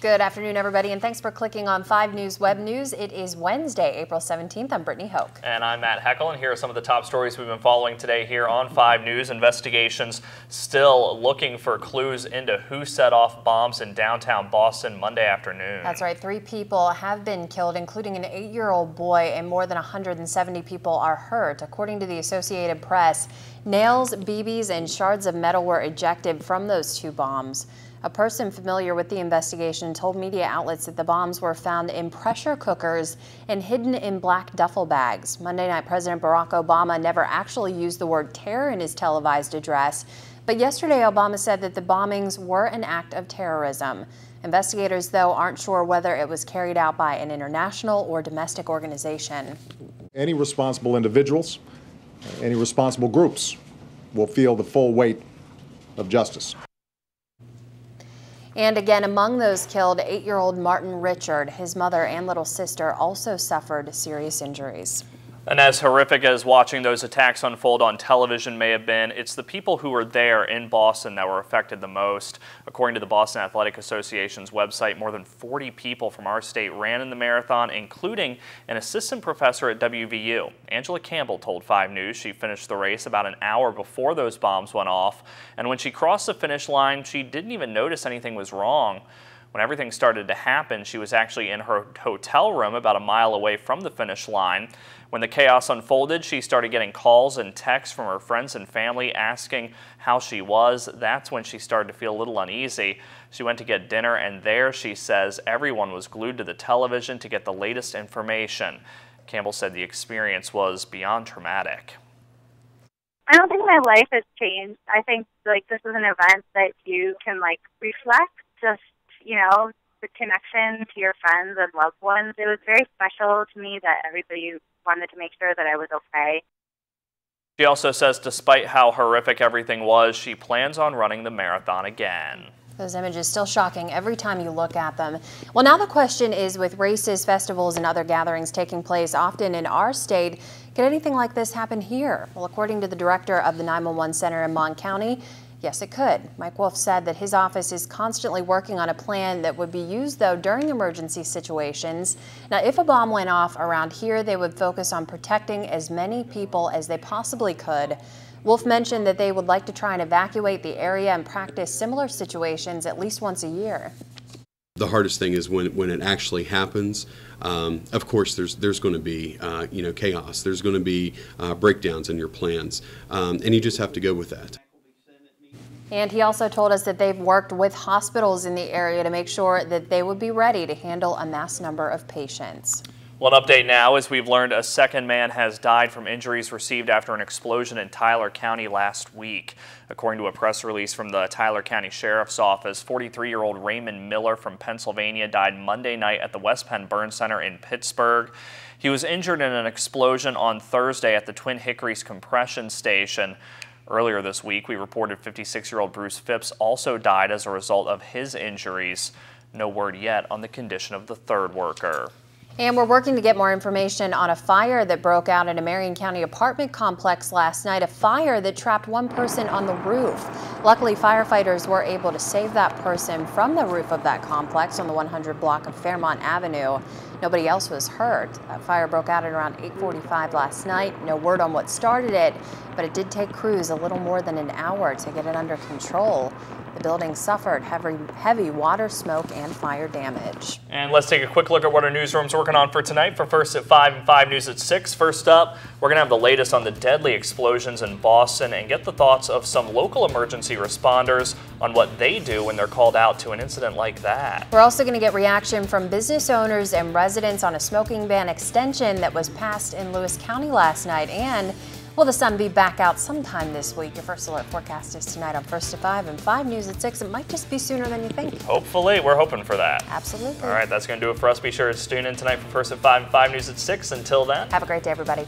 Good afternoon, everybody, and thanks for clicking on 5 News Web News. It is Wednesday, April 17th. I'm Brittany Hoke. And I'm Matt Heckel, and here are some of the top stories we've been following today here on 5 News. Investigations still looking for clues into who set off bombs in downtown Boston Monday afternoon. That's right. 3 people have been killed, including an 8-year-old boy, and more than 170 people are hurt. According to the Associated Press, nails, BBs, and shards of metal were ejected from those 2 bombs. A person familiar with the investigation told media outlets that the bombs were found in pressure cookers and hidden in black duffel bags. Monday night, President Barack Obama never actually used the word terror in his televised address, but yesterday Obama said that the bombings were an act of terrorism. Investigators, though, aren't sure whether it was carried out by an international or domestic organization. Any responsible individuals, any responsible groups will feel the full weight of justice. And again, among those killed, 8-year-old Martin Richard. His mother and little sister also suffered serious injuries. And as horrific as watching those attacks unfold on television may have been, it's the people who were there in Boston that were affected the most. According to the Boston Athletic Association's website, more than 40 people from our state ran in the marathon, including an assistant professor at WVU. Angela Campbell told 5 News she finished the race about an hour before those bombs went off, and when she crossed the finish line, she didn't even notice anything was wrong. When everything started to happen, she was actually in her hotel room about a mile away from the finish line. When the chaos unfolded, she started getting calls and texts from her friends and family asking how she was. That's when she started to feel a little uneasy. She went to get dinner, and there, she says, everyone was glued to the television to get the latest information. Campbell said the experience was beyond traumatic. I don't think my life has changed. I think this is an event that you can reflect, just the connection to your friends and loved ones. It was very special to me that everybody wanted to make sure that I was okay. She also says despite how horrific everything was, she plans on running the marathon again. Those images still shocking every time you look at them. Well, now the question is, with races, festivals, and other gatherings taking place often in our state, could anything like this happen here? Well, according to the director of the 911 Center in Mon County, yes, it could. Mike Wolf said that his office is constantly working on a plan that would be used, though, during emergency situations. Now, if a bomb went off around here, they would focus on protecting as many people as they possibly could. Wolf mentioned that they would like to try and evacuate the area and practice similar situations at least once a year. The hardest thing is when it actually happens. Of course, there's going to be chaos. There's going to be breakdowns in your plans, and you just have to go with that. And he also told us that they've worked with hospitals in the area to make sure that they would be ready to handle a mass number of patients. Well, an update now is we've learned a second man has died from injuries received after an explosion in Tyler County last week. According to a press release from the Tyler County Sheriff's Office, 43-year-old Raymond Miller from Pennsylvania died Monday night at the West Penn Burn Center in Pittsburgh. He was injured in an explosion on Thursday at the Twin Hickories compression station. Earlier this week, we reported 56-year-old Bruce Phipps also died as a result of his injuries. No word yet on the condition of the third worker. And we're working to get more information on a fire that broke out in a Marion County apartment complex last night, a fire that trapped one person on the roof. Luckily, firefighters were able to save that person from the roof of that complex on the 100 block of Fairmont Avenue. Nobody else was hurt. That fire broke out at around 8:45 last night. No word on what started it, but it did take crews a little more than an hour to get it under control. The building suffered heavy water, smoke, and fire damage. And let's take a quick look at what our newsroom's working on for tonight. For First at 5 and 5 News at 6. First up, we're going to have the latest on the deadly explosions in Boston and get the thoughts of some local emergency responders on what they do when they're called out to an incident like that. We're also going to get reaction from business owners and residents on a smoking ban extension that was passed in Lewis County last night. And will the sun be back out sometime this week? Your first alert forecast is tonight on First at 5 and 5 News at 6. It might just be sooner than you think. Hopefully. We're hoping for that. Absolutely. All right, that's going to do it for us. Be sure to tune in tonight for First at 5 and 5 News at 6. Until then, have a great day, everybody.